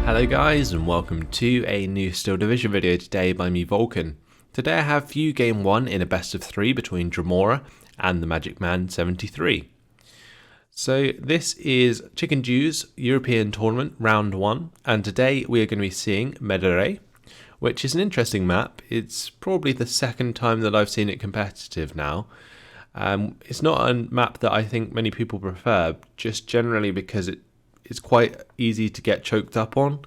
Hello guys and welcome to a new Steel Division video today by me Vulcan. Today I have for you game 1 in a best of 3 between Dremora and TheMagicMan73. So this is Chickendew's European Tournament round 1 and today we are going to be seeing Merderet, which is an interesting map. It's probably the second time that I've seen it competitive now. It's not a map that I think many people prefer, just generally because it's quite easy to get choked up on.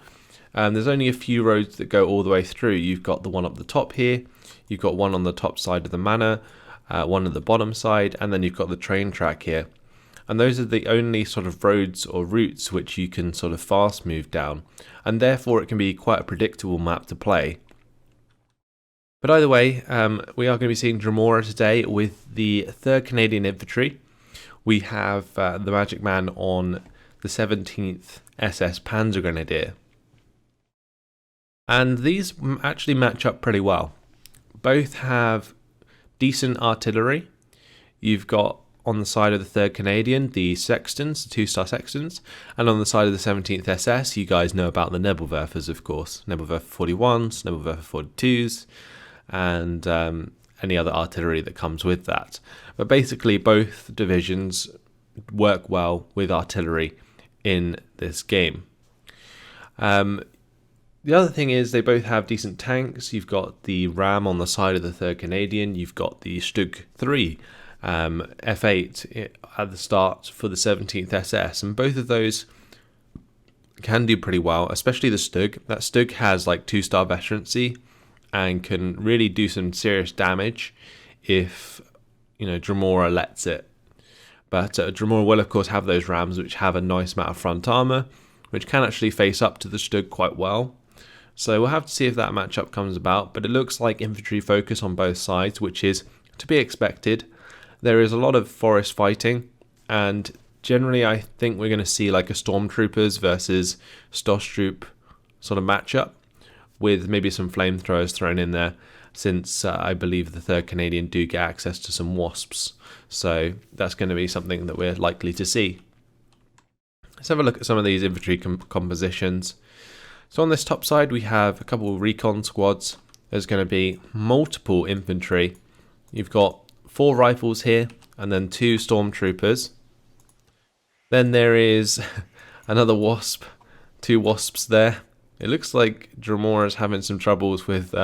There's only a few roads that go all the way through. You've got the one up the top here, you've got one on the top side of the manor, one at the bottom side, and then you've got the train track here. And those are the only sort of roads or routes which you can sort of fast move down, and therefore it can be quite a predictable map to play. But either way, we are going to be seeing Dremora today with the 3rd Canadian Infantry. We have the Magic Man on the 17th SS Panzergrenadier. And these actually match up pretty well. Both have decent artillery. You've got on the side of the 3rd Canadian the Sextons, the 2-star Sextons, and on the side of the 17th SS you guys know about the Nebelwerfers, of course. Nebelwerfer 41s, Nebelwerfer 42s, and any other artillery that comes with that. But basically both divisions work well with artillery in this game. The other thing is they both have decent tanks. You've got the Ram on the side of the 3rd Canadian, you've got the Stug 3 F8 at the start for the 17th SS, and both of those can do pretty well, especially the Stug. That Stug has like 2-star veterancy and can really do some serious damage if, you know, Dremora lets it. But Dremora will of course have those Rams which have a nice amount of front armor, which can actually face up to the Stug quite well. So we'll have to see if that matchup comes about, but it looks like infantry focus on both sides, which is to be expected. There is a lot of forest fighting, and generally I think we're going to see like a Stormtroopers versus Stosstroop sort of matchup, with maybe some flamethrowers thrown in there, since I believe the 3rd Canadian do get access to some Wasps. So that's going to be something that we're likely to see. Let's have a look at some of these infantry compositions. So on this top side we have a couple of recon squads. There's going to be multiple infantry. You've got 4 rifles here and then 2 stormtroopers. Then there is another wasp, 2 wasps there. It looks like Dremora is having some troubles with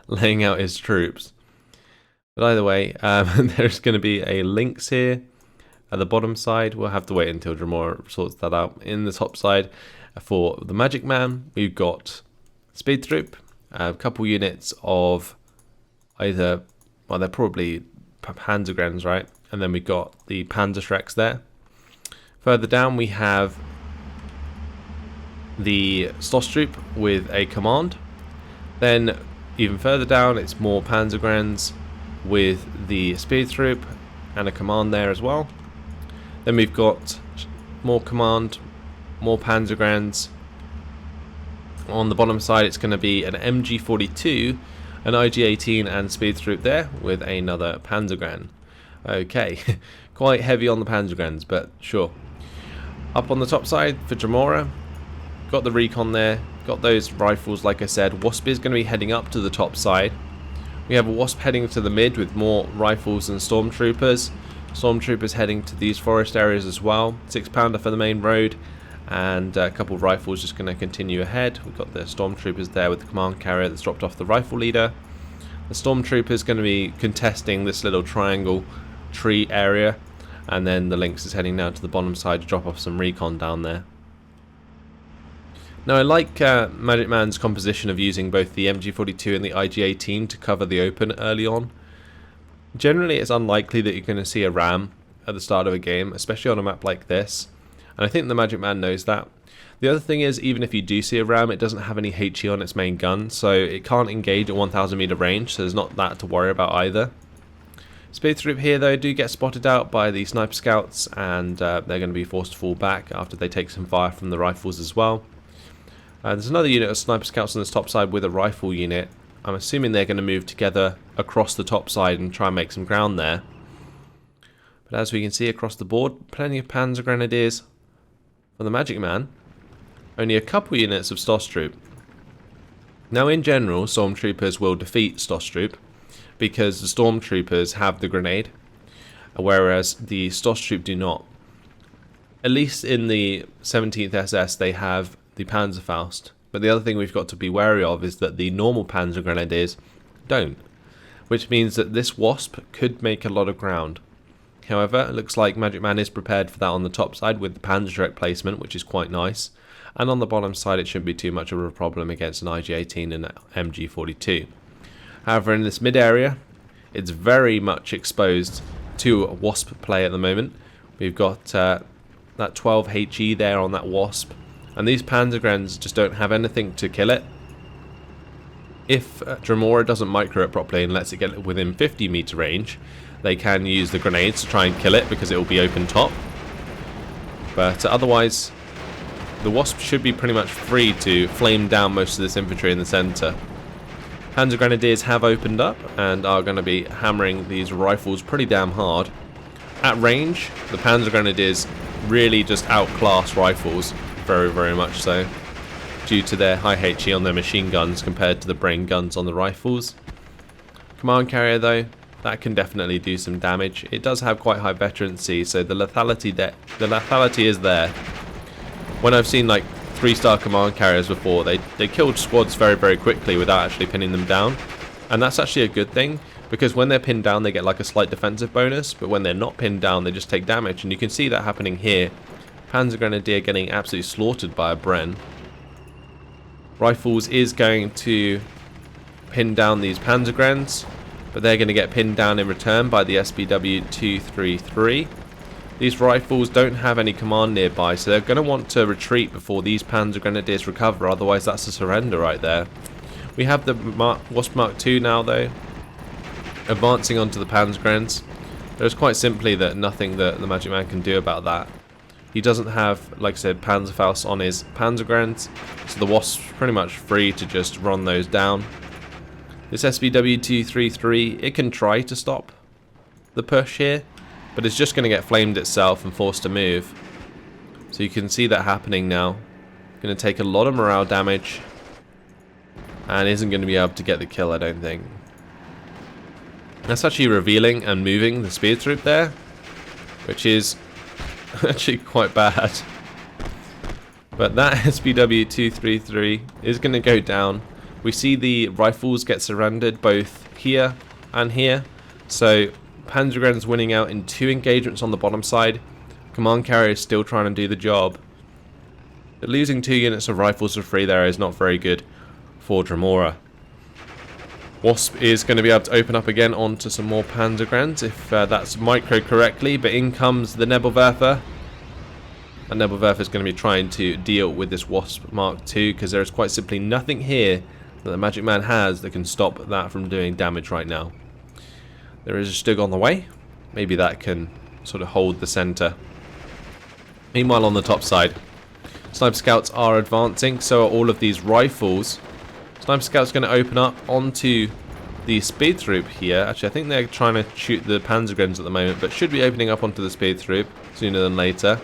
laying out his troops. But either way, there's going to be a Lynx here at the bottom side. We'll have to wait until Dremora sorts that out. In the top side, for the Magic Man, we've got Speed Troop, a couple units of either, well, they're probably Panzergrens, right? And then we've got the Panzerschrecks there. Further down, we have the Stosstroop with a command. Then, even further down, it's more Panzergrens with the Speed Troop and a command there as well. Then we've got more command, more Panzergrens. On the bottom side it's going to be an MG42, an IG-18 and Speed Troop there with another Panzergren. Okay, quite heavy on the Panzergrens, but sure. Up on the top side for Dremora, got the recon there, got those rifles like I said. Wasp is going to be heading up to the top side. We have a Wasp heading to the mid with more rifles and Stormtroopers. Stormtroopers heading to these forest areas as well. 6-pounder for the main road, and a couple of rifles just going to continue ahead. We've got the Stormtroopers there with the command carrier that's dropped off the rifle leader. The Stormtroopers going to be contesting this little triangle tree area, and then the Lynx is heading down to the bottom side to drop off some recon down there. Now I like Magic Man's composition of using both the MG42 and the IG-18 to cover the open early on. Generally it's unlikely that you're going to see a Ram at the start of a game, especially on a map like this, and I think the Magic Man knows that. The other thing is, even if you do see a Ram, it doesn't have any HE on its main gun, so it can't engage at 1000 meter range, so there's not that to worry about either. Speed Troop here though do get spotted out by the Sniper Scouts, and they're going to be forced to fall back after they take some fire from the rifles as well. There's another unit of Sniper Scouts on this top side with a rifle unit. I'm assuming they're going to move together across the top side and try and make some ground there. But as we can see across the board, plenty of Panzer Grenadiers for the Magic Man. only a couple units of Stosstroop. Now in general, Stormtroopers will defeat Stosstroop because the Stormtroopers have the grenade, whereas the Stosstroop do not. At least in the 17th SS they have the Panzerfaust, but the other thing we've got to be wary of is that the normal Panzer Grenadiers don't, which means that this Wasp could make a lot of ground. However, it looks like MagicMan is prepared for that on the top side with the Panzerdirect placement, which is quite nice, and on the bottom side it shouldn't be too much of a problem against an IG-18 and an MG-42. However, in this mid area, it's very much exposed to a Wasp play at the moment. We've got that 12 HE there on that Wasp, and these Panzergrens just don't have anything to kill it. If Dremora doesn't micro it properly and lets it get within 50 meter range, they can use the grenades to try and kill it because it will be open top. But otherwise, the Wasp should be pretty much free to flame down most of this infantry in the centre. Panzer Grenadiers have opened up and are going to be hammering these rifles pretty damn hard. At range, the Panzer Grenadiers really just outclass rifles, very, very much so, due to their high HE on their machine guns compared to the brain guns on the rifles. Command Carrier though, that can definitely do some damage. It does have quite high veterancy, so the lethality is there. When I've seen like 3-star Command Carriers before, they killed squads very, very quickly without actually pinning them down, and that's actually a good thing, because when they're pinned down they get like a slight defensive bonus, but when they're not pinned down they just take damage, and you can see that happening here. Panzer Grenadier getting absolutely slaughtered by a Bren. Rifles is going to pin down these Panzergrens, but they're going to get pinned down in return by the SBW-233. These rifles don't have any command nearby, so they're going to want to retreat before these Panzer Grenadiers recover, otherwise that's a surrender right there. We have the Wasp Mark II now though, advancing onto the Panzergrens. There's quite simply that nothing that the MagicMan can do about that. He doesn't have, like I said, Panzerfaust on his Panzergrens, so the Wasp's pretty much free to just run those down. This SBW-233, it can try to stop the push here, but it's just going to get flamed itself and forced to move. So you can see that happening now. Going to take a lot of morale damage, and isn't going to be able to get the kill, I don't think. That's actually revealing and moving the speed troop there, which is actually quite bad. But that SBW-233 is going to go down. We see the rifles get surrendered both here and here. So Panzergren's winning out in 2 engagements on the bottom side. Command Carrier is still trying to do the job. But losing 2 units of rifles for free there is not very good for Dremora. Wasp is going to be able to open up again onto some more Panzergrens if that's micro correctly, but in comes the Nebelwerfer. And Nebelwerfer is going to be trying to deal with this Wasp Mark II because there is quite simply nothing here that the MagicMan has that can stop that from doing damage right now. There is a Stug on the way. Maybe that can sort of hold the center. Meanwhile on the top side, Sniper Scouts are advancing, so are all of these rifles. Sniper Scout's going to open up onto the speed troop here. Actually, I think they're trying to shoot the Panzergrens at the moment, but should be opening up onto the speed troop sooner than later,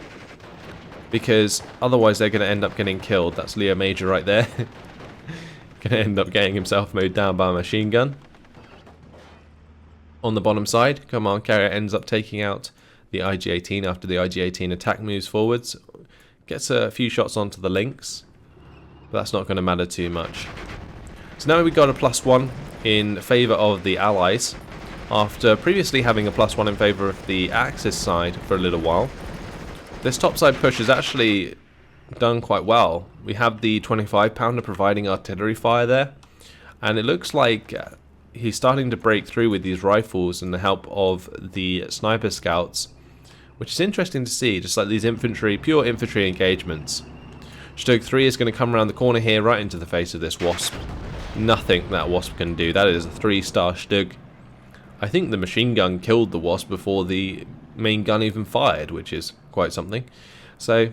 because otherwise they're going to end up getting killed. That's Leo Major right there. Going to end up getting himself mowed down by a machine gun. On the bottom side, Command Carrier ends up taking out the IG-18 after the IG-18 attack moves forwards. Gets a few shots onto the links, but that's not going to matter too much. So now we've got a +1 in favour of the Allies, after previously having a +1 in favour of the Axis side for a little while. This topside push is actually done quite well. We have the 25-pounder providing artillery fire there, and it looks like he's starting to break through with these rifles and the help of the Sniper Scouts, which is interesting to see, just like these infantry, pure infantry engagements. Stug 3 is going to come around the corner here right into the face of this Wasp. Nothing that Wasp can do. That is a 3-star Stug. I think the machine gun killed the Wasp before the main gun even fired, which is quite something. So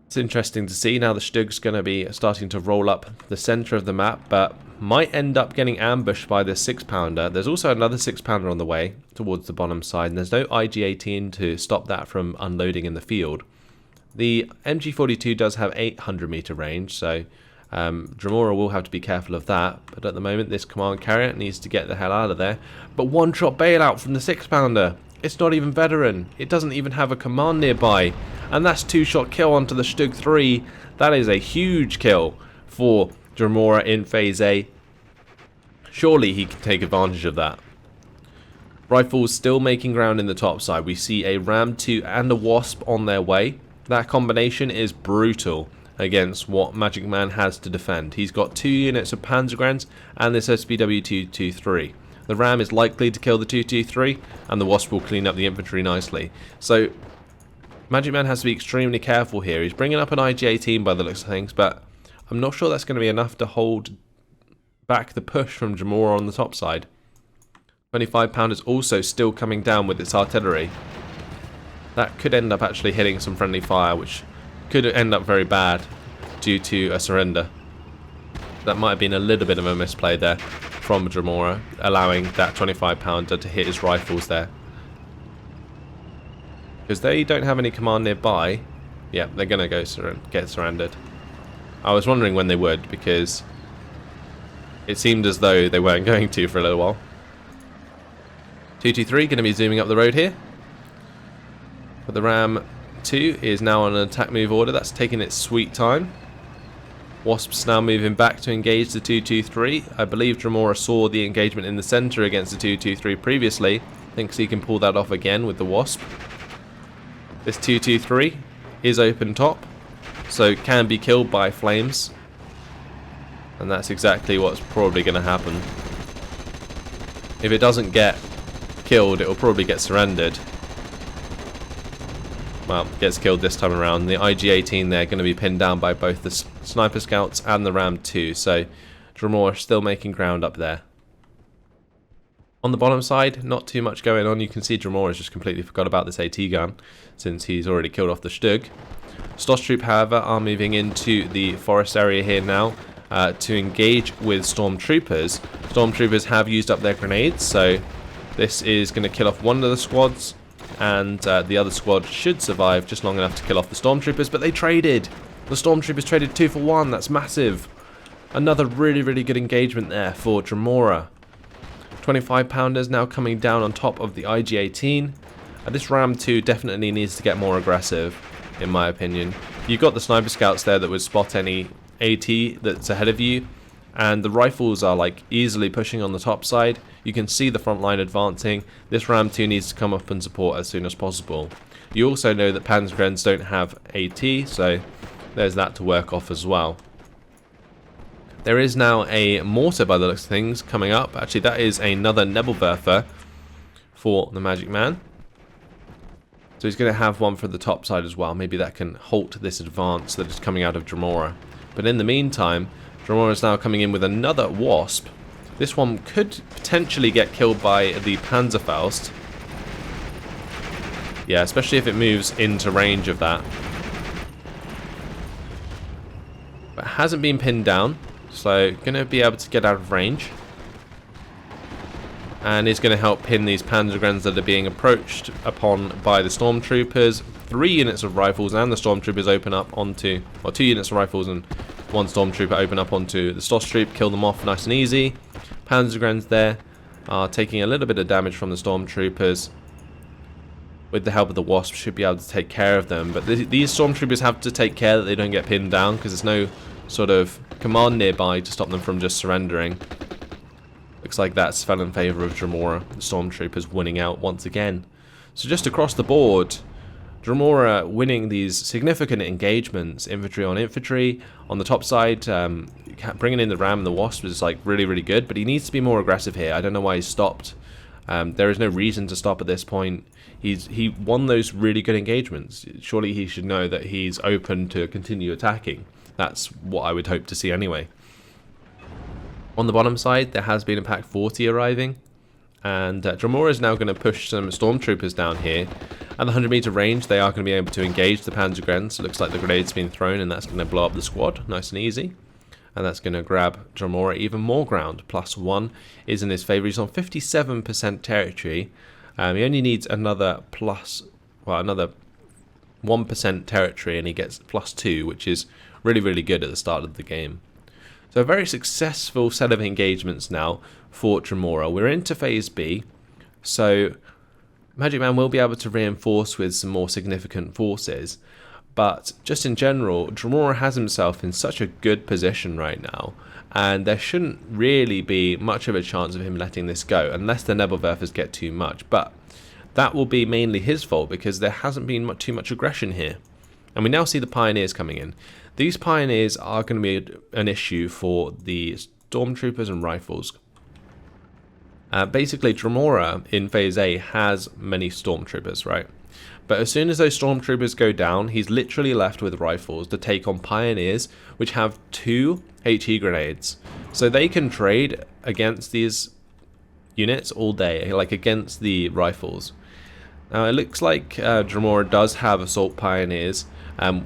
it's interesting to see. Now the Stug's going to be starting to roll up the centre of the map, but might end up getting ambushed by this 6-pounder. There's also another 6-pounder on the way towards the bottom side, and there's no IG-18 to stop that from unloading in the field. The MG42 does have 800 meter range, so Dremora will have to be careful of that. But at the moment, this command carrier needs to get the hell out of there. But one-shot bailout from the 6-pounder. It's not even veteran. It doesn't even have a command nearby. And that's 2-shot kill onto the Stug 3. That is a huge kill for Dremora in Phase A. Surely he can take advantage of that. Rifles still making ground in the top side. We see a Ram 2 and a Wasp on their way. That combination is brutal against what MagicMan has to defend. He's got 2 units of Panzergrenz and this SPW 223. The Ram is likely to kill the 223 and the Wasp will clean up the infantry nicely. So MagicMan has to be extremely careful here. He's bringing up an IG-18 by the looks of things, but I'm not sure that's going to be enough to hold back the push from Dremora on the top side. 25-pounder is also still coming down with its artillery. That could end up actually hitting some friendly fire, which could end up very bad due to a surrender. That might have been a little bit of a misplay there from Dremora, allowing that 25-pounder to hit his rifles there. Because they don't have any command nearby. Yeah, they're going to get surrendered. I was wondering when they would, because it seemed as though they weren't going to for a little while. 223 going to be zooming up the road here. But the Ram 2 is now on an attack move order. That's taking its sweet time. Wasp's now moving back to engage the 223. I believe Dremora saw the engagement in the centre against the 223 previously. Thinks he can pull that off again with the Wasp. This 223 is open top, so can be killed by flames. And that's exactly what's probably going to happen. If it doesn't get killed, it will probably get surrendered. Well, gets killed this time around. The IG-18 there going to be pinned down by both the Sniper Scouts and the Ram 2, so Dremora still making ground up there. On the bottom side, not too much going on. You can see Dremora has just completely forgot about this AT gun since he's already killed off the Stug. Stoss Troop, however, are moving into the forest area here now to engage with Stormtroopers. Stormtroopers have used up their grenades, so this is going to kill off one of the squads, and the other squad should survive just long enough to kill off the Stormtroopers, but they traded. The Stormtroopers traded 2 for 1. That's massive. Another really, really good engagement there for Dremora. 25-pounders now coming down on top of the IG-18. This Ram 2 definitely needs to get more aggressive, in my opinion. You've got the Sniper Scouts there that would spot any AT that's ahead of you, and the rifles are like easily pushing on the top side. You can see the front line advancing. This Ram 2 needs to come up and support as soon as possible. You also know that Panzergrenz don't have AT, so there's that to work off as well. There is now a mortar by the looks of things coming up. Actually, that is another Nebelwerfer for the MagicMan. So he's going to have one for the top side as well. Maybe that can halt this advance that is coming out of Dremora. But in the meantime, Dremora is now coming in with another Wasp. This one could potentially get killed by the Panzerfaust. Yeah, especially if it moves into range of that. But it hasn't been pinned down, so going to be able to get out of range. And is going to help pin these Panzergrenz that are being approached upon by the Stormtroopers. 3 units of rifles and the Stormtroopers open up onto, or 2 units of rifles and 1 Stormtrooper open up onto the Stoss Troop, kill them off nice and easy. Panzergrenz there are taking a little bit of damage from the Stormtroopers. With the help of the Wasp, should be able to take care of them. But these Stormtroopers have to take care that they don't get pinned down, because there's no sort of command nearby to stop them from just surrendering. Looks like that's fell in favour of Dremora. The Stormtroopers winning out once again. So just across the board, Dremora winning these significant engagements, infantry on infantry. On the top side, bringing in the Ram and the Wasp is like really, really good, but he needs to be more aggressive here. I don't know why he stopped. There is no reason to stop at this point. He won those really good engagements. Surely he should know that he's open to continue attacking. That's what I would hope to see anyway. On the bottom side, there has been a Pack 40 arriving, and Dremora is now going to push some Stormtroopers down here. At the 100 meter range, they are going to be able to engage the Panzergrenz. So it looks like the grenade's been thrown, and that's going to blow up the squad nice and easy. And that's going to grab Dremora even more ground. +1 is in his favour. He's on 57% territory. He only needs another 1% territory, and he gets +2, which is really, really good at the start of the game. So a very successful set of engagements now for Dremora. We're into Phase B, so MagicMan will be able to reinforce with some more significant forces. But just in general, Dremora has himself in such a good position right now, and there shouldn't really be much of a chance of him letting this go, unless the Nebelwerfers get too much. But that will be mainly his fault, because there hasn't been too much aggression here. And we now see the Pioneers coming in. These Pioneers are going to be an issue for the Stormtroopers and Rifles. Basically, Dremora in Phase A has many Stormtroopers, right? But as soon as those Stormtroopers go down, he's literally left with Rifles to take on Pioneers, which have 2 HE grenades. So they can trade against these units all day, like against the Rifles. Now it looks like Dremora does have Assault Pioneers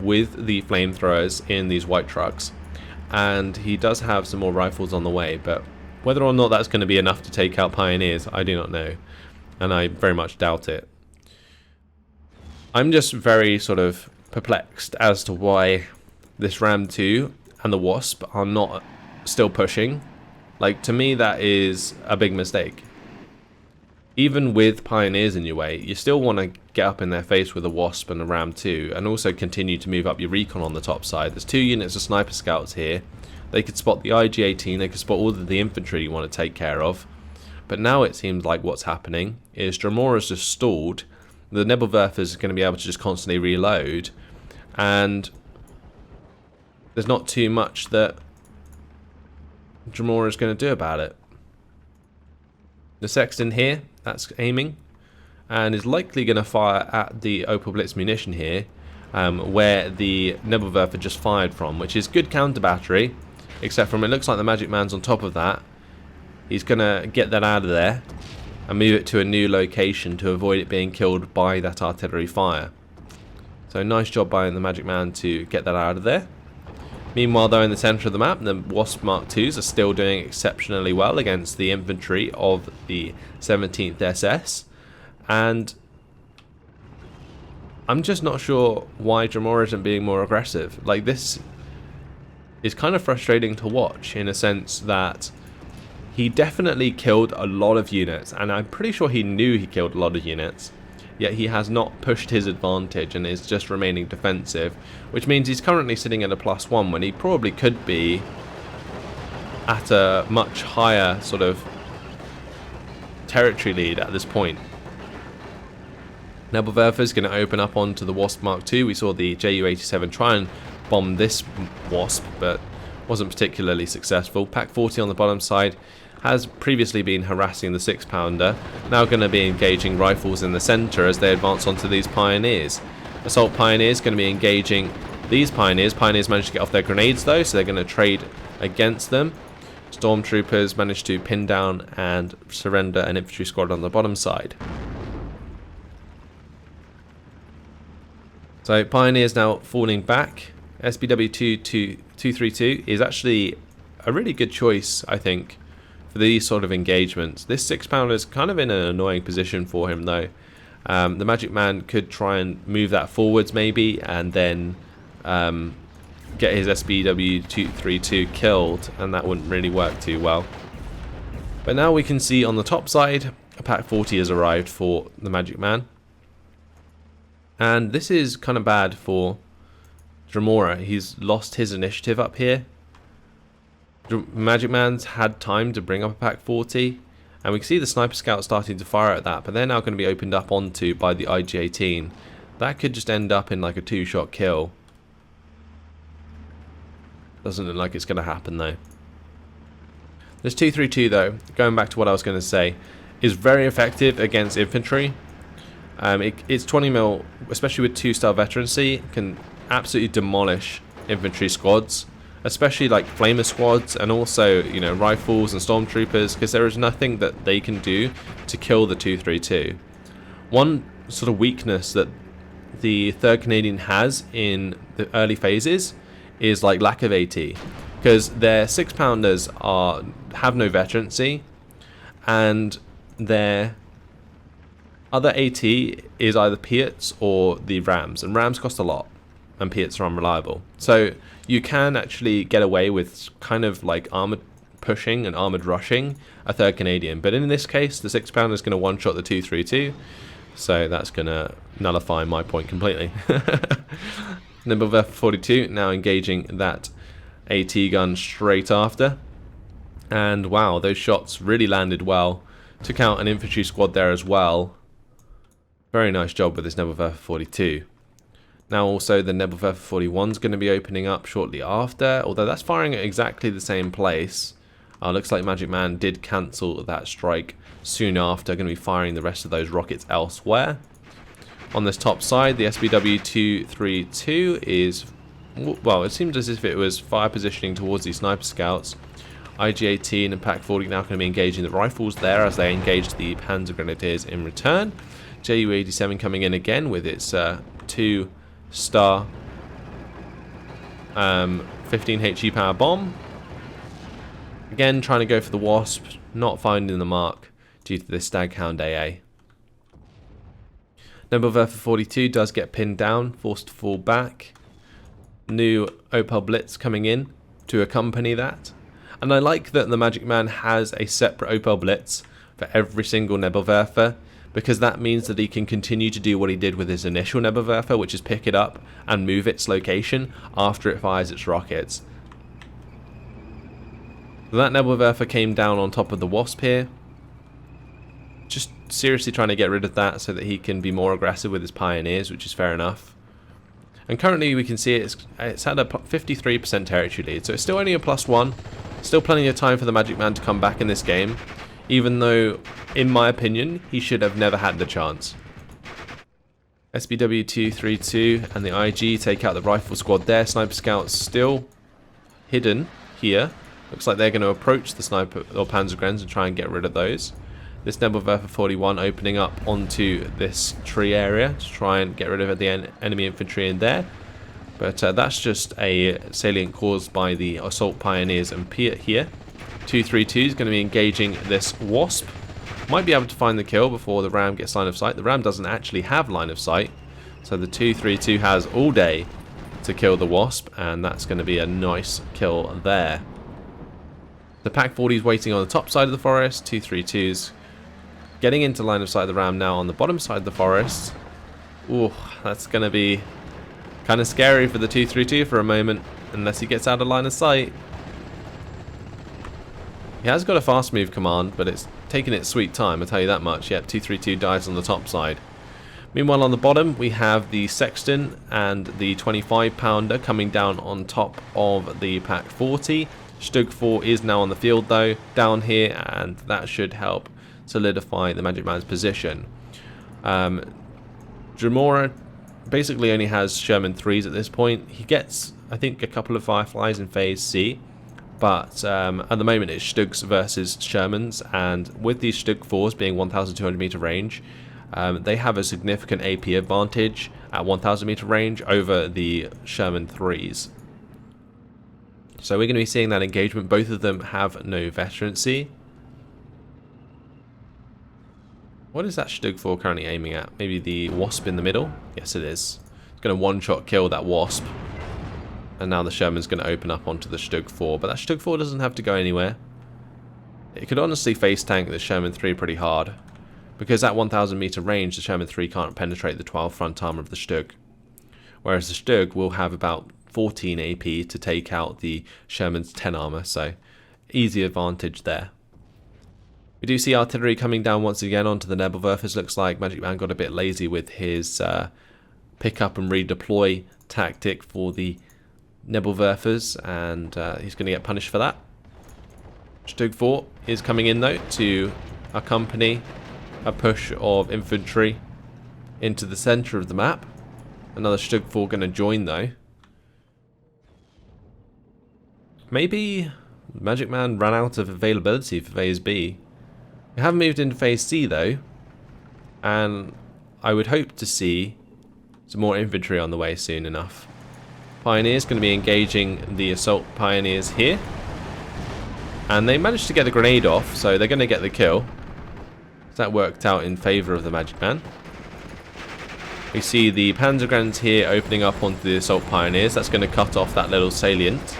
with the flamethrowers in these white trucks. And he does have some more Rifles on the way, but whether or not that's going to be enough to take out Pioneers, I do not know. And I very much doubt it. I'm just very sort of perplexed as to why this Ram 2 and the Wasp are not still pushing. Like, to me, that is a big mistake. Even with Pioneers in your way, you still want to get up in their face with a Wasp and a Ram 2, and also continue to move up your recon on the top side. There's 2 units of Sniper Scouts here. They could spot the IG-18, they could spot all of the infantry you want to take care of. But now it seems like what's happening is Dremora's just stalled. The Nebelwerfers are going to be able to just constantly reload, and there's not too much that Dremora is going to do about it. The Sexton here, that's aiming, and is likely going to fire at the Opal Blitz munition here, where the Nebelwerfer just fired from, which is good counter battery, except from it looks like the MagicMan's on top of that. He's going to get that out of there and move it to a new location to avoid it being killed by that artillery fire. So nice job by the MagicMan to get that out of there. Meanwhile, though, in the centre of the map, the Wasp Mark IIs are still doing exceptionally well against the infantry of the 17th SS. And I'm just not sure why Dremora isn't being more aggressive. Like, this is kind of frustrating to watch, in a sense that he definitely killed a lot of units, and I'm pretty sure he knew he killed a lot of units, yet he has not pushed his advantage and is just remaining defensive, which means he's currently sitting at a +1 when he probably could be at a much higher sort of territory lead at this point. Nebelwerfer is going to open up onto the Wasp Mark II. We saw the Ju-87 try and bomb this Wasp, but wasn't particularly successful. Pack 40 on the bottom side has previously been harassing the 6-pounder, now going to be engaging Rifles in the centre as they advance onto these Pioneers. Assault Pioneers going to be engaging these Pioneers. Pioneers managed to get off their grenades though, so they're going to trade against them. Stormtroopers managed to pin down and surrender an infantry squad on the bottom side. So Pioneers now falling back. SBW-232 is actually a really good choice, I think, for these sort of engagements. This 6-pounder is kind of in an annoying position for him though. The MagicMan could try and move that forwards maybe, and then get his SBW-232 killed, and that wouldn't really work too well. But now we can see on the top side, a Pack 40 has arrived for the MagicMan. And this is kind of bad for Dremora. He's lost his initiative up here. MagicMan's had time to bring up a Pack 40, and we can see the Sniper Scout starting to fire at that, but they're now going to be opened up onto by the IG-18. That could just end up in like a 2-shot kill. Doesn't look like it's going to happen though. This 232 though, going back to what I was going to say, is very effective against infantry. It's 20 mil, especially with 2-star veterancy, can absolutely demolish infantry squads, especially like flamer squads, and also, you know, Rifles and Stormtroopers, because there is nothing that they can do to kill the 232. One sort of weakness that the 3rd Canadian has in the early phases is like lack of AT, because their 6-pounders have no veterancy, and their other AT is either Piats or the Rams, and Rams cost a lot, and Piats are unreliable. So you can actually get away with kind of like armored pushing and armored rushing a 3rd Canadian, but in this case, the 6-pounder is going to one-shot the 232, so that's going to nullify my point completely. Nebelwerfer 42 now engaging that AT gun straight after, and wow, those shots really landed well. Took out an infantry squad there as well. Very nice job with this Nebelwerfer 42. Now also the Nebelwerfer 41 is going to be opening up shortly after, although that's firing at exactly the same place. Looks like MagicMan did cancel that strike soon after, going to be firing the rest of those rockets elsewhere. On this top side, the SBW-232 is, well, it seems as if it was fire positioning towards these sniper scouts. IG-18 and PaK-40 now going to be engaging the rifles there as they engage the Panzer Grenadiers in return. Ju-87 coming in again with its 2-star 15 HE power bomb. Again, trying to go for the Wasp, not finding the mark due to this Staghound AA. Nebelwerfer 42 does get pinned down, forced to fall back. New Opel Blitz coming in to accompany that. And I like that the MagicMan has a separate Opel Blitz for every single Nebelwerfer, because that means that he can continue to do what he did with his initial Nebelwerfer, which is pick it up and move its location after it fires its rockets. So that Nebelwerfer came down on top of the Wasp here. Just seriously trying to get rid of that so that he can be more aggressive with his Pioneers, which is fair enough. And currently we can see it's had a 53% territory lead, so it's still only a +1. Still plenty of time for the MagicMan to come back in this game, even though, in my opinion, he should have never had the chance. SBW-232 and the IG take out the rifle squad there. Sniper scouts still hidden here. Looks like they're going to approach the sniper or Panzergrens and try and get rid of those. This Nebelwerfer 41 opening up onto this tree area to try and get rid of the enemy infantry in there. But that's just a salient caused by the Assault Pioneers and Piat here. 232 is going to be engaging this Wasp. Might be able to find the kill before the Ram gets line of sight. The Ram doesn't actually have line of sight, so the 232 has all day to kill the Wasp, and that's going to be a nice kill there. The PaK-40 is waiting on the top side of the forest. 232's getting into line of sight of the Ram now on the bottom side of the forest. Ooh, that's going to be kind of scary for the 232 for a moment, unless he gets out of line of sight. He has got a fast move command, but it's taking its sweet time, I'll tell you that much. Yep, 232 dies on the top side. Meanwhile, on the bottom, we have the Sexton and the 25-pounder coming down on top of the PaK-40. Stug 4 is now on the field, though, down here, and that should help solidify the MagicMan's position. Dremora basically only has Sherman 3s at this point. He gets, I think, a couple of Fireflies in Phase C, but at the moment it's Stugs versus Shermans, and with these Stug 4s being 1,200 meter range, they have a significant AP advantage at 1,000 meter range over the Sherman 3s. So we're going to be seeing that engagement. Both of them have no veterancy. What is that Stug 4 currently aiming at? Maybe the Wasp in the middle? Yes, it is. It's going to one-shot kill that Wasp. And now the Sherman's going to open up onto the Stug 4. But that Stug 4 doesn't have to go anywhere. It could honestly face tank the Sherman 3 pretty hard, because at 1,000 meter range, the Sherman 3 can't penetrate the 12 front armor of the Stug. Whereas the Stug will have about 14 AP to take out the Sherman's 10 armor, so easy advantage there. We do see artillery coming down once again onto the Nebelwerfers. Looks like MagicMan got a bit lazy with his pick up and redeploy tactic for the Nebelwerfers, and he's going to get punished for that. Stug 4 is coming in though to accompany a push of infantry into the center of the map. Another Stug 4 going to join though. Maybe MagicMan ran out of availability for Phase B. We have moved into Phase C though, and I would hope to see some more infantry on the way soon enough. Pioneers going to be engaging the Assault Pioneers here, and they managed to get the grenade off, so they're going to get the kill. So that worked out in favour of the Magic Man. We see the Panzergrenadiers here opening up onto the Assault Pioneers. That's going to cut off that little salient.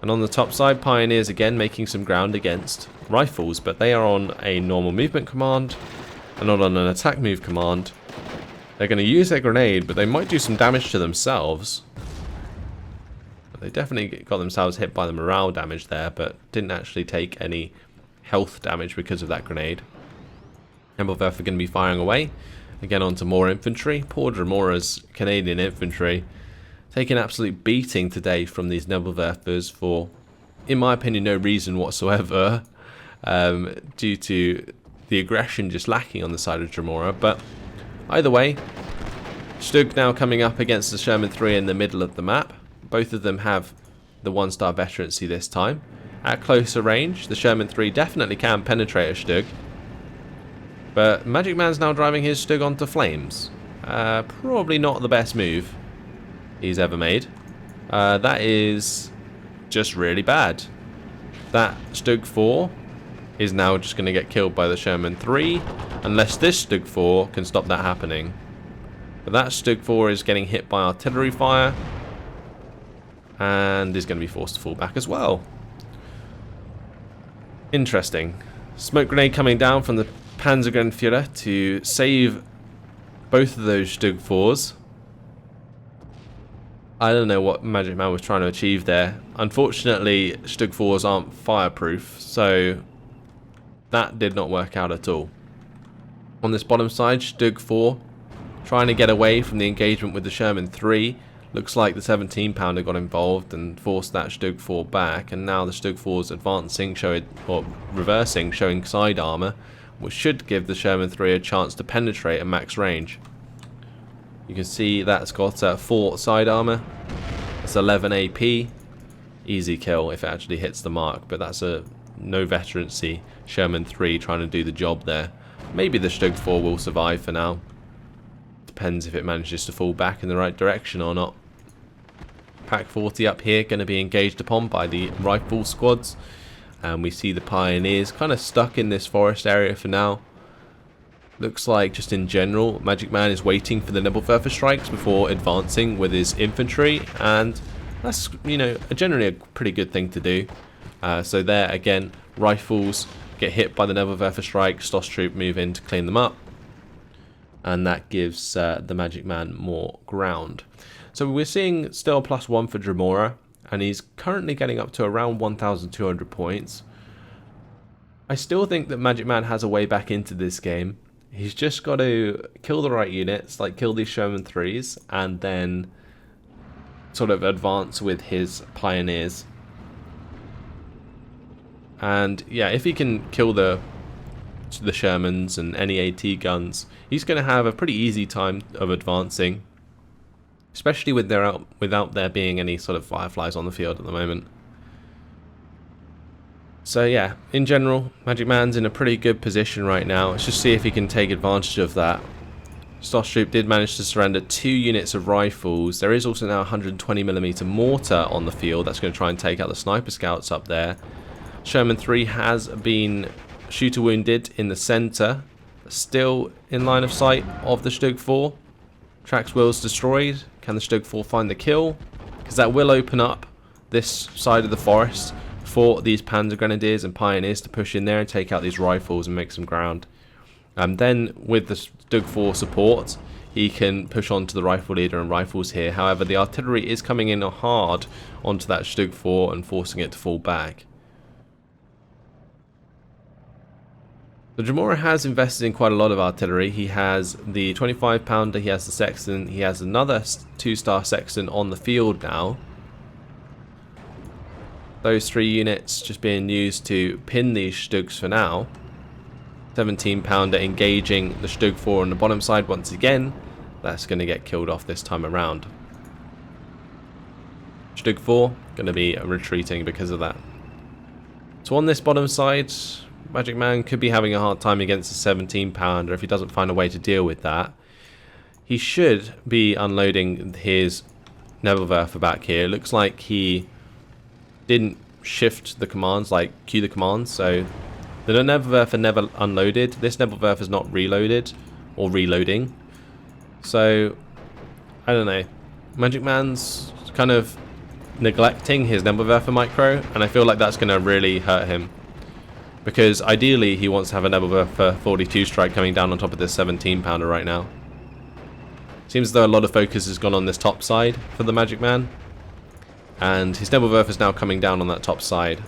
And on the top side, Pioneers again making some ground against Rifles, but they are on a normal movement command and not on an attack move command. They're going to use their grenade, but they might do some damage to themselves. They definitely got themselves hit by the morale damage there, but didn't actually take any health damage because of that grenade. Nebelwerfer are going to be firing away. Again onto more infantry. Poor Dremora's Canadian infantry taking an absolute beating today from these Nebelwerfers for, in my opinion, no reason whatsoever, due to the aggression just lacking on the side of Dremora. But either way, Stug now coming up against the Sherman 3 in the middle of the map. Both of them have the 1-star veterancy this time. At closer range, the Sherman 3 definitely can penetrate a Stug. But Magic Man's now driving his Stug onto flames. Probably not the best move he's ever made. That is just really bad. That Stug 4 is now just going to get killed by the Sherman 3, unless this Stug 4 can stop that happening. But that Stug 4 is getting hit by artillery fire, and is going to be forced to fall back as well. Interesting. Smoke grenade coming down from the Panzergrenadier to save both of those Stug 4s. I don't know what Magic Man was trying to achieve there. Unfortunately, Stug 4s aren't fireproof, so that did not work out at all. On this bottom side, Stug 4 trying to get away from the engagement with the Sherman 3. Looks like the 17-pounder got involved and forced that Stug 4 back, and now the Stug 4's advancing, reversing, showing side armor, which should give the Sherman 3 a chance to penetrate at max range. You can see that's got 4 side armor. It's 11 AP. Easy kill if it actually hits the mark, but that's a no veterancy Sherman 3 trying to do the job there. Maybe the Stug 4 will survive for now. Depends if it manages to fall back in the right direction or not. Pack 40 up here going to be engaged upon by the rifle squads, and we see the Pioneers kind of stuck in this forest area for now. Looks like just in general Magic Man is waiting for the Nebelwerfer strikes before advancing with his infantry, and that's, you know, generally a pretty good thing to do. So there again, rifles get hit by the Nebelwerfer strike, Stoss troop move in to clean them up, and that gives the Magic Man more ground. So we're seeing still +1 for Dremora, and he's currently getting up to around 1,200 points. I still think that Magic Man has a way back into this game. He's just got to kill the right units, like kill these Sherman 3s, and then sort of advance with his Pioneers. And yeah, if he can kill the Shermans and any AT guns, he's going to have a pretty easy time of advancing, especially without there being any sort of fireflies on the field at the moment. So yeah, in general, Magic Man's in a pretty good position right now. Let's just see if he can take advantage of that. Stoss troop did manage to surrender 2 units of rifles. There is also now a 120mm mortar on the field that's going to try and take out the sniper scouts up there. Sherman 3 has been shooter wounded in the center, still in line of sight of the Stug 4. Trax wheels destroyed. Can the Stug 4 find the kill? Because that will open up this side of the forest for these Panzergrenadiers and Pioneers to push in there and take out these rifles and make some ground. Then with the Stug 4 support, he can push on to the rifle leader and rifles here. However, the artillery is coming in hard onto that Stug 4 and forcing it to fall back. The Dremora has invested in quite a lot of artillery. He has the 25-pounder, he has the Sexton, he has another 2-star Sexton on the field now. Those 3 units just being used to pin these Stugs for now. 17-pounder engaging the Stug 4 on the bottom side once again. That's going to get killed off this time around. Stug 4 going to be retreating because of that. So on this bottom side, Magic Man could be having a hard time against a 17-pounder if he doesn't find a way to deal with that. He should be unloading his Nebelwerfer back here. Looks like he didn't shift the commands, like queue the commands, so The Nebelwerfer never unloaded. This Nebelwerfer is not reloaded or reloading. So, I don't know. Magic Man's kind of neglecting his Nebelwerfer micro, and I feel like that's going to really hurt him. Because ideally he wants to have a Nebelwerfer 42 strike coming down on top of this 17 pounder right now. Seems as though a lot of focus has gone on this top side for the Magic Man. And his Nebelwerfer is now coming down on that top side.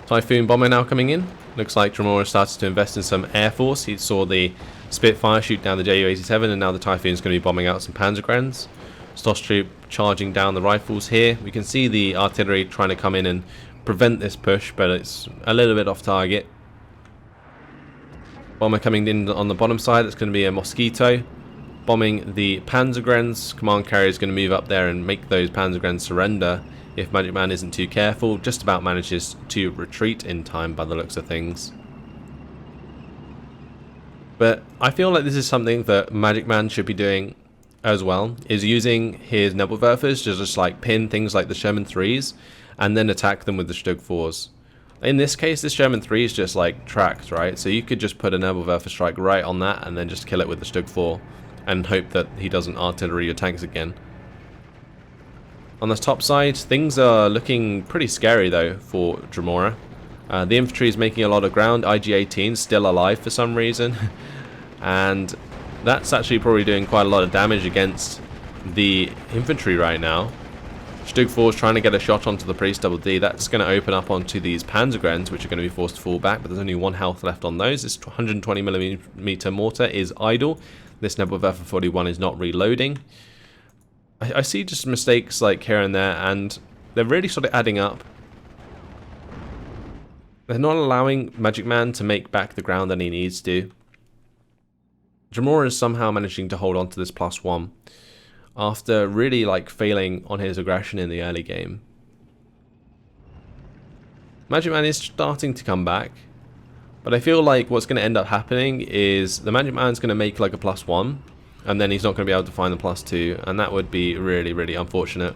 Typhoon bomber now coming in. Looks like Dremora started to invest in some air force. He saw the Spitfire shoot down the Ju-87, and now the Typhoon's going to be bombing out some Panzergrens. Stoss Troop charging down the rifles here. We can see the artillery trying to come in and prevent this push, but it's a little bit off target. Bomber coming in on the bottom side. That's going to be a Mosquito bombing the Panzergrens. Command carrier is going to move up there and make those Panzergrens surrender if Magic Man isn't too careful. Just about manages to retreat in time by the looks of things. But I feel like this is something that Magic Man should be doing as well, is using his Nebelwerfers to just like pin things like the Sherman 3s and then attack them with the Stug 4s. In this case, the Sherman 3 is just like tracked, right? So you could just put a Nebelwerfer strike right on that and then just kill it with the Stug 4 and hope that he doesn't artillery your tanks again. On the top side, things are looking pretty scary though for Dremora. The infantry is making a lot of ground. IG-18 is still alive for some reason. And that's actually probably doing quite a lot of damage against the infantry right now. Stug 4 is trying to get a shot onto the Priest Double D. That's going to open up onto these Panzergrens, which are going to be forced to fall back, but there's only 1 health left on those. This 120mm mortar is idle. This Nebelwerfer 41 is not reloading. I see just mistakes like here and there, and they're really sort of adding up. They're not allowing Magic Man to make back the ground that he needs to. Dremora is somehow managing to hold on to this +1 after really like failing on his aggression in the early game. Magic Man is starting to come back, but I feel like what's going to end up happening is the Magic Man's going to make like a +1, and then he's not going to be able to find the +2, and that would be really, really unfortunate.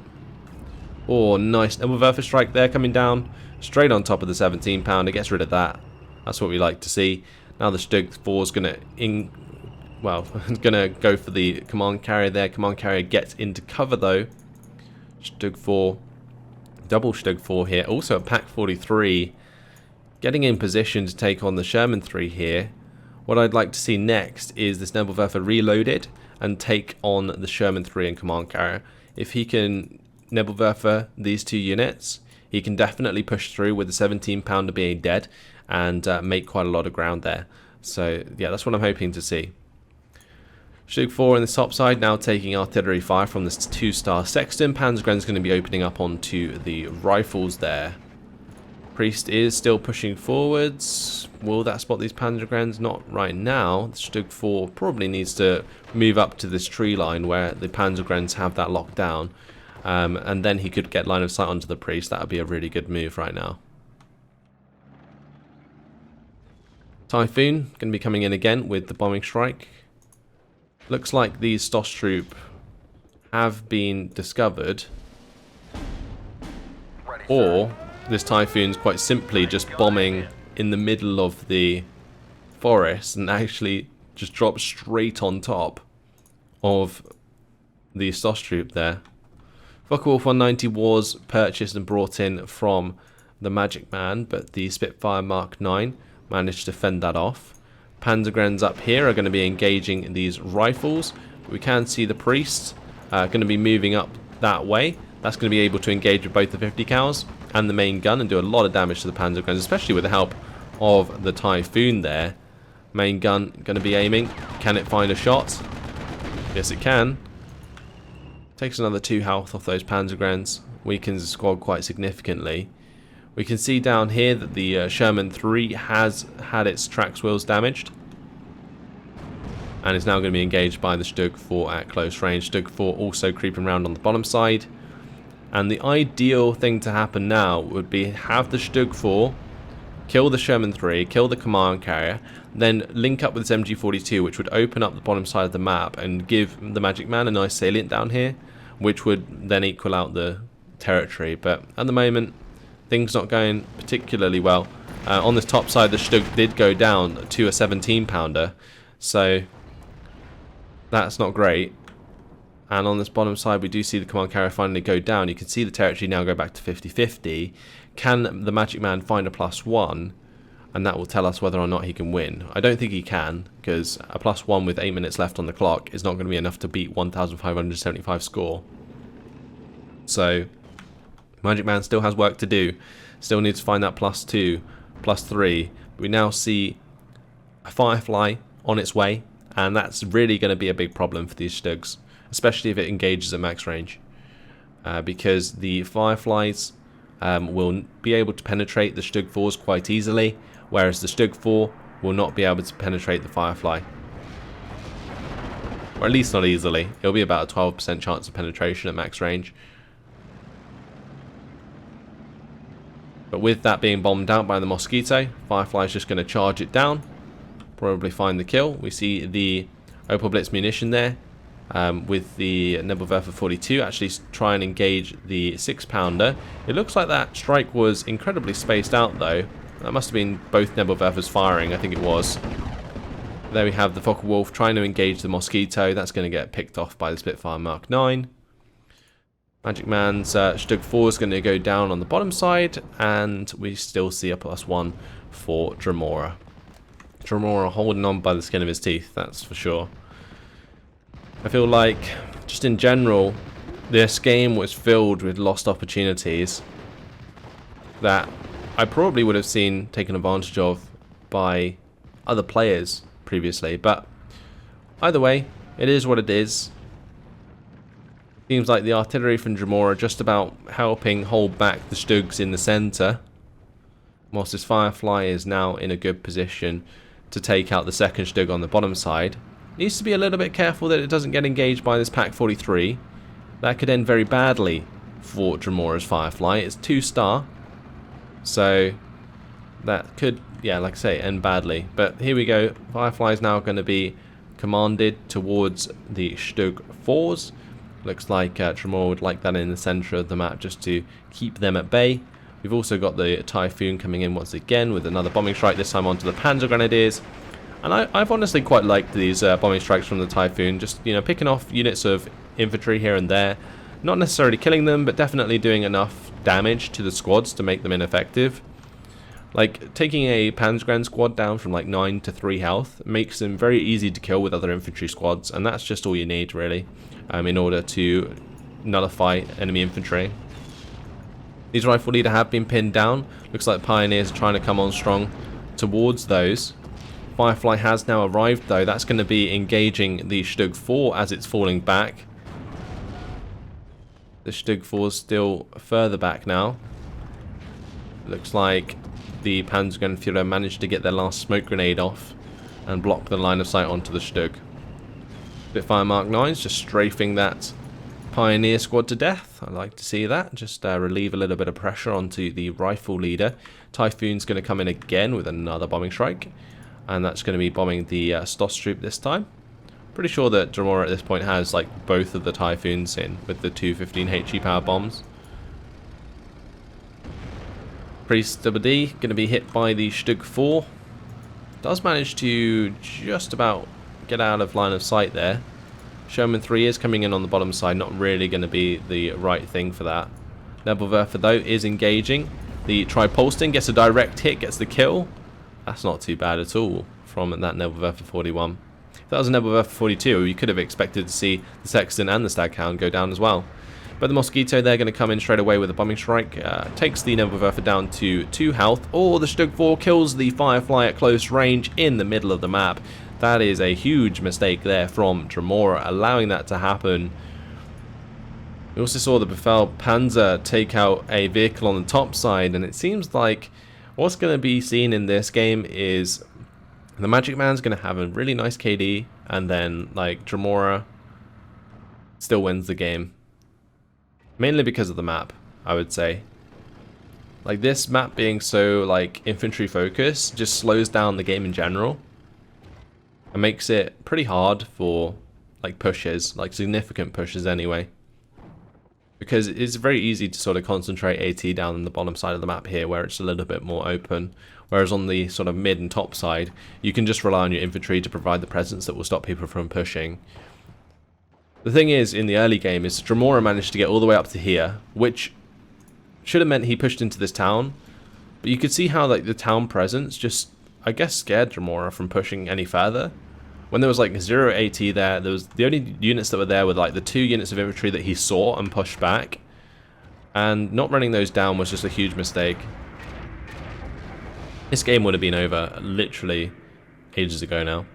Oh, nice Nebelwerfer strike there coming down straight on top of the 17 pounder. Gets rid of that. That's what we like to see. Now the Stug 4 is going to going to go for the command carrier there. Command carrier gets into cover though. Stug 4, double Stug 4 here. Also a Pack 43 getting in position to take on the Sherman 3 here. What I'd like to see next is this Nebelwerfer reloaded and take on the Sherman 3 and command carrier. If he can Nebelwerfer these 2 units, he can definitely push through with the 17 pounder being dead and make quite a lot of ground there. So yeah, that's what I'm hoping to see. Stug 4 on the top side now taking artillery fire from this 2-star Sexton. Panzergren's going to be opening up onto the rifles there. Priest is still pushing forwards. Will that spot these Panzergrens? Not right now. The Stug 4 probably needs to move up to this tree line where the Panzergrens have that locked down. And then he could get line of sight onto the Priest. That would be a really good move right now. Typhoon going to be coming in again with the bombing strike. Looks like these Stoss Troop have been discovered, or this Typhoon's quite simply just bombing in the middle of the forest and actually just drops straight on top of the Stoss Troop there. Focke-Wulf 190 was purchased and brought in from the Magic Man, but the Spitfire Mark 9 managed to fend that off. Panzergrens up here are going to be engaging these rifles. We can see the Priest going to be moving up that way. That's going to be able to engage with both the 50 cals and the main gun and do a lot of damage to the Panzergrens, especially with the help of the Typhoon there. Main gun going to be aiming. Can it find a shot? Yes, it can. Takes another 2 health off those Panzergrens. Weakens the squad quite significantly. We can see down here that the Sherman 3 has had its trax wheels damaged and is now going to be engaged by the Stug 4 at close range. Stug 4 also creeping around on the bottom side, and the ideal thing to happen now would be have the Stug 4 kill the Sherman 3, kill the command carrier, then link up with this MG42, which would open up the bottom side of the map and give the Magic Man a nice salient down here, which would then equal out the territory. But at the moment, things not going particularly well. On this top side, the Stug did go down to a 17 pounder, so that's not great. And on this bottom side, we do see the command carrier finally go down. You can see the territory now go back to 50-50. Can the Magic Man find a +1? And that will tell us whether or not he can win. I don't think he can, because a +1 with 8 minutes left on the clock is not going to be enough to beat 1,575 score. So, Magic Man still has work to do. Still needs to find that +2, +3. We now see a Firefly on its way, and that's really going to be a big problem for these Stugs, especially if it engages at max range. Because the Fireflies will be able to penetrate the Stug 4s quite easily, whereas the Stug 4 will not be able to penetrate the Firefly. Or at least not easily. It'll be about a 12% chance of penetration at max range. But with that being bombed out by the Mosquito, Firefly is just going to charge it down, probably find the kill. We see the Opal Blitz munition there, with the Nebelwerfer 42 actually try and engage the 6 pounder. It looks like that strike was incredibly spaced out though. That must have been both Nebelwerfers firing, I think it was. There we have the Focke-Wulf trying to engage the Mosquito. That's going to get picked off by the Spitfire Mark 9. Magic Man's Stug 4 is going to go down on the bottom side, and we still see a +1 for Dremora. Dremora holding on by the skin of his teeth, that's for sure. I feel like, just in general, this game was filled with lost opportunities that I probably would have seen taken advantage of by other players previously, but either way, it is what it is. Seems like the artillery from Dremora are just about helping hold back the Stugs in the centre, whilst this Firefly is now in a good position to take out the second Stug on the bottom side. Needs to be a little bit careful that it doesn't get engaged by this Pack 43. That could end very badly for Dremora's Firefly. It's 2-star, so that could, yeah, like I say, end badly. But here we go. Firefly is now going to be commanded towards the Stug 4s. Looks like Dremora would like that in the centre of the map just to keep them at bay. We've also got the Typhoon coming in once again with another bombing strike, this time onto the Panzer Grenadiers. And I've honestly quite liked these bombing strikes from the Typhoon, just, you know, picking off units of infantry here and there. Not necessarily killing them, but definitely doing enough damage to the squads to make them ineffective. Like, taking a Panzergren squad down from like 9 to 3 health makes them very easy to kill with other infantry squads, and that's just all you need, really, in order to nullify enemy infantry. These Rifle Leader have been pinned down. Looks like Pioneers are trying to come on strong towards those. Firefly has now arrived though. That's going to be engaging the Stug 4 as it's falling back. The Stug 4 is still further back now. Looks like the Panzergrenadier managed to get their last smoke grenade off and block the line of sight onto the Stug. Spitfire Mark 9s just strafing that Pioneer squad to death. I like to see that. Just relieve a little bit of pressure onto the Rifle Leader. Typhoon's going to come in again with another bombing strike, and that's going to be bombing the Stoss troop this time. Pretty sure that Dremora at this point has like both of the Typhoons in with the 215 HE power bombs. Priest Double D going to be hit by the Stug 4. Does manage to just about get out of line of sight there. Sherman 3 is coming in on the bottom side, not really going to be the right thing for that. Nebelwerfer though is engaging. The Tripolston gets a direct hit, gets the kill. That's not too bad at all from that Nebelwerfer 41. If that was a Nebelwerfer 42, you could have expected to see the Sexton and the Staghound go down as well. But the Mosquito, they're going to come in straight away with a bombing strike. Takes the Nebelwerfer down to 2 health. Or the Stug 4 kills the Firefly at close range in the middle of the map. That is a huge mistake there from Dremora, allowing that to happen. We also saw the Befehl Panzer take out a vehicle on the top side, and it seems like what's going to be seen in this game is the Magic Man's going to have a really nice KD, and then like Dremora still wins the game. Mainly because of the map, I would say. Like, this map being so like infantry focused just slows down the game in general. It makes it pretty hard for like pushes, like significant pushes anyway. because it's very easy to sort of concentrate AT down on the bottom side of the map here where it's a little bit more open, whereas on the sort of mid and top side you can just rely on your infantry to provide the presence that will stop people from pushing. The thing is, in the early game, is Dremora managed to get all the way up to here, which should have meant he pushed into this town, but you could see how like the town presence just, I guess, scared Dremora from pushing any further. When there was like 0 AT there was the only units that were there were like the 2 units of infantry that he saw and pushed back. And not running those down was just a huge mistake. This game would have been over literally ages ago now.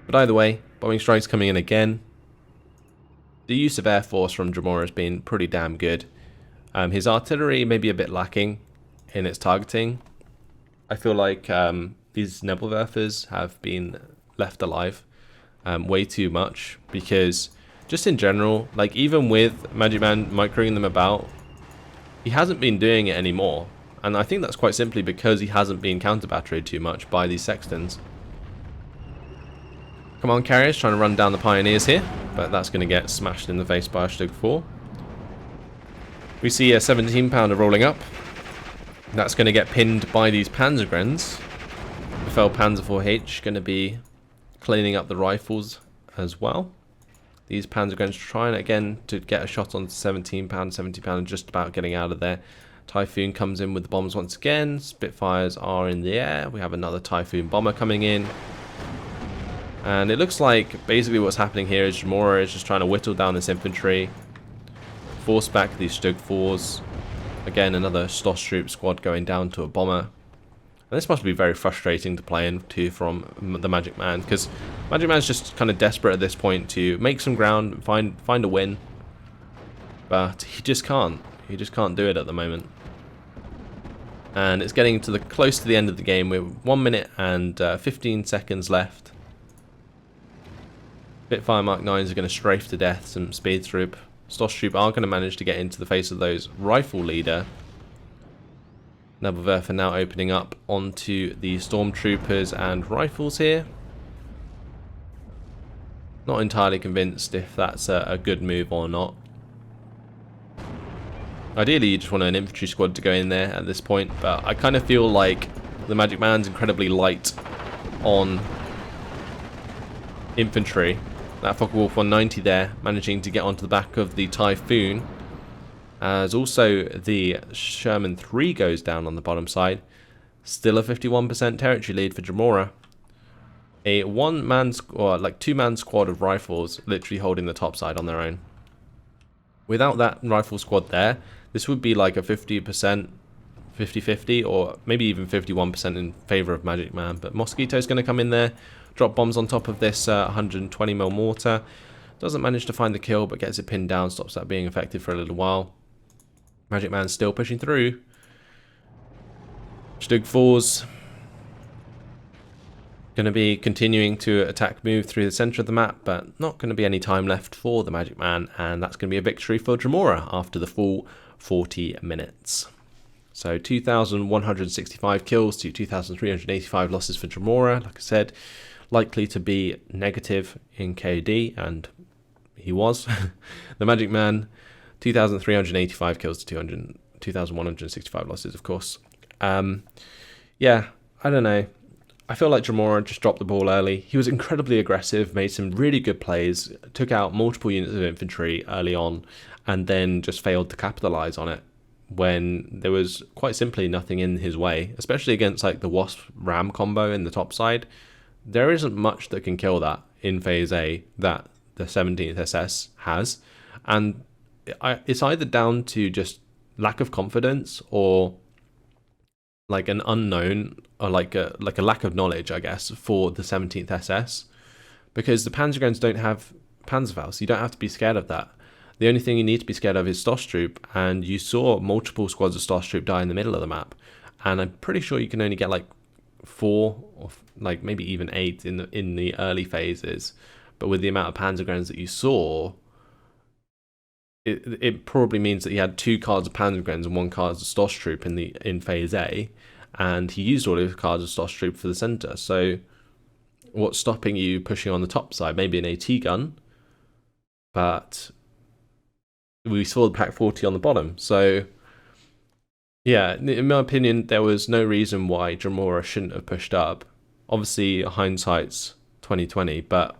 But either way, bombing strikes coming in again. The use of air force from Dremora has been pretty damn good. His artillery may be a bit lacking in its targeting. I feel like these Nebelwerfers have been left alive way too much, because just in general, like even with MagicMan microing them about, he hasn't been doing it anymore, and I think that's quite simply because he hasn't been counter-batteried too much by these Sextons. Command carriers trying to run down the Pioneers here, but that's going to get smashed in the face by a Stug 4. We see a 17-pounder rolling up. That's going to get pinned by these Panzergrens. The fell Panzer 4H going to be cleaning up the rifles as well. These Panzergrens trying again to get a shot on 17-pounder, 70-pounder, just about getting out of there. Typhoon comes in with the bombs once again. Spitfires are in the air. We have another Typhoon bomber coming in. And it looks like basically what's happening here is Dremora is just trying to whittle down this infantry, force back these Stug 4s. Again, another Stoss troop squad going down to a bomber. And this must be very frustrating to play into from the MagicMan, because MagicMan's just kind of desperate at this point to make some ground, find a win. But he just can't. He just can't do it at the moment. And it's getting to close to the end of the game with 1 minute and 15 seconds left. Spitfire Mark 9s are going to strafe to death some speed troop. Stoss troop are going to manage to get into the face of those rifle leader. Nebelwerfer now opening up onto the stormtroopers and rifles here. Not entirely convinced if that's a good move or not. Ideally you just want an infantry squad to go in there at this point, but I kind of feel like the MagicMan's incredibly light on infantry. That Focke-Wulf 190 there managing to get onto the back of the Typhoon. As also the Sherman 3 goes down on the bottom side. Still a 51% territory lead for Dremora. A one-man or like two-man squad of rifles literally holding the top side on their own. Without that rifle squad there, this would be like a 50%, 50-50, or maybe even 51% in favor of MagicMan. But Mosquito's going to come in there, drop bombs on top of this 120mm mortar. Doesn't manage to find the kill, but gets it pinned down, stops that being effective for a little while. MagicMan's still pushing through. Stug 4s going to be continuing to attack move through the center of the map, but not going to be any time left for the MagicMan, and that's going to be a victory for Dremora after the full 40 minutes. So 2,165 kills to 2,385 losses for Dremora. Like I said, likely to be negative in KD, and he was. The MagicMan, 2,385 kills to 2,165 losses, of course. Yeah, I don't know. I feel like Dremora just dropped the ball early. He was incredibly aggressive, made some really good plays, took out multiple units of infantry early on, and then just failed to capitalize on it when there was quite simply nothing in his way, especially against like the Wasp Ram combo in the top side. There isn't much that can kill that in Phase A that the 17th SS has, and it's either down to just lack of confidence or like an unknown, or like a lack of knowledge, I guess, for the 17th SS, because the Panzergrens don't have Panzerfaust. You don't have to be scared of that. The only thing you need to be scared of is Stoss troop, and you saw multiple squads of Stoss troop die in the middle of the map, and I'm pretty sure you can only get like 4 or like maybe even 8 in the early phases. But with the amount of Panzergrens that you saw, it probably means that he had 2 cards of Panzergrens and 1 card of Stoss troop in Phase A, and he used all his cards of Stoss troop for the center. So what's stopping you pushing on the top side? Maybe an AT gun, but we saw the pack 40 on the bottom. So yeah, in my opinion, there was no reason why Dremora shouldn't have pushed up. Obviously, hindsight's 2020, but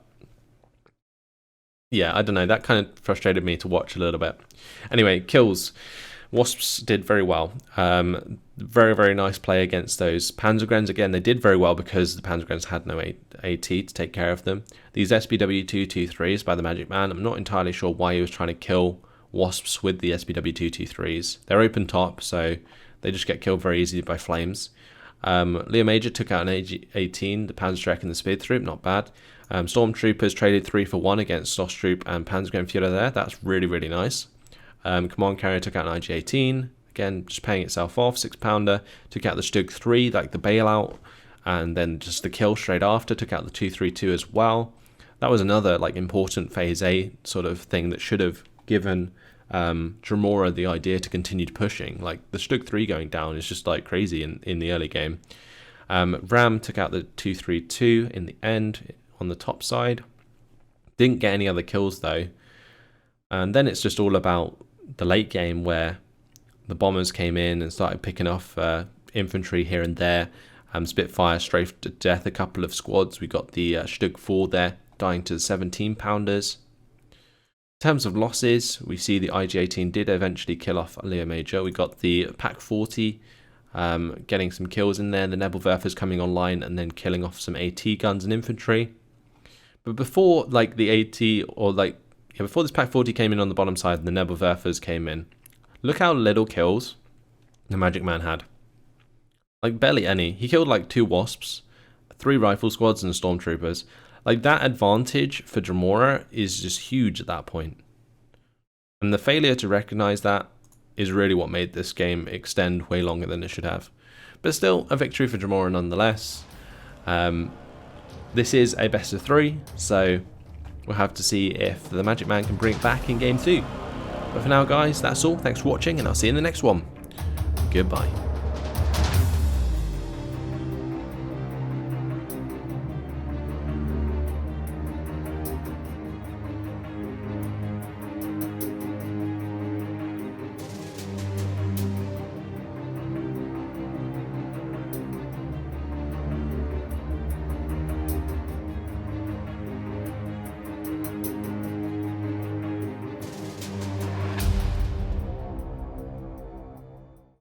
yeah, I don't know. That kind of frustrated me to watch a little bit. Anyway, kills. Wasps did very well. Very, very nice play against those Panzergrens. Again, they did very well because the Panzergrens had no AT to take care of them. These SPW223s by the Magic Man, I'm not entirely sure why he was trying to kill Wasps with the SPW223s. They're open top, so they just get killed very easily by flames. Leo Major took out an AG-18, the Panzerstreck and the Speedtroop, not bad. Stormtroopers traded 3 for 1 against Sostroop and Panzergren Führer there. That's really, really nice. Command Carrier took out an IG-18, again, just paying itself off. 6-pounder, took out the Stug 3, like the bailout, and then just the kill straight after, took out the 232 as well. That was another like important Phase A sort of thing that should have given Dremora the idea to continue pushing. Like the Stug 3 going down is just like crazy in the early game. Ram took out the 232 in the end on the top side. Didn't get any other kills though. And then it's just all about the late game where the bombers came in and started picking off infantry here and there. Spitfire strafed to death a couple of squads. We got the Stug 4 there dying to the 17-pounders. In terms of losses, we see the IG-18 did eventually kill off Leo Major. We got the Pack 40 getting some kills in there. The Nebelwerfers coming online and then killing off some AT guns and infantry. But before like the AT or like before this Pack 40 came in on the bottom side and the Nebelwerfers came in, look how little kills the Magic Man had. Like barely any. He killed like 2 Wasps, 3 rifle squads and Stormtroopers. Like that advantage for Dremora is just huge at that point. And the failure to recognize that is really what made this game extend way longer than it should have. But still, a victory for Dremora nonetheless. This is a best of 3, so we'll have to see if the Magic Man can bring it back in game 2. But for now guys, that's all. Thanks for watching and I'll see you in the next one. Goodbye.